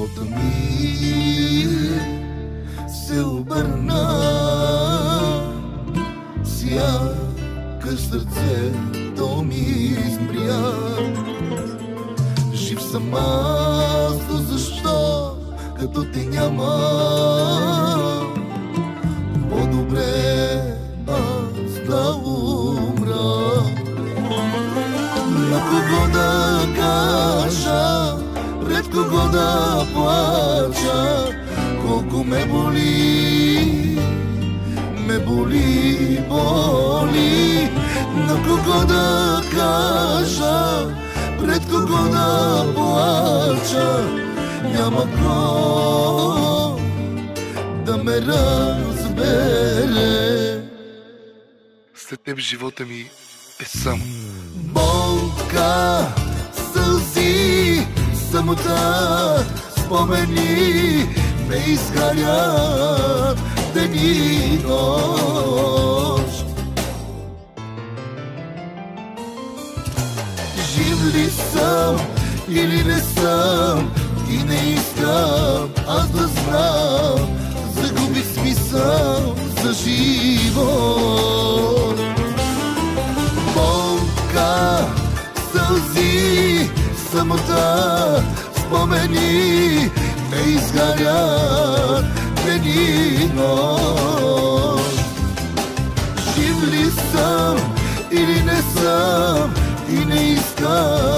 живота ми се обърна, сякаш сърцето ми измря. Жив съм аз, но защо като те няма? По-добре аз да умра. На кого да кажа, пред кого да плача, колко ме боли, боли. На кого да кажа, пред кого да плача, няма кой да ме разбере. След теб живота ми е само болка, сълзи, самота, спомени ме изгарят ден и нощ. Жив ли съм или не съм, и не искам аз да знам. Загуби смисъл за живот. Болка, сълзи, самота, спомени ме изгарят ден и нощ. Жив ли съм или не съм, и не искам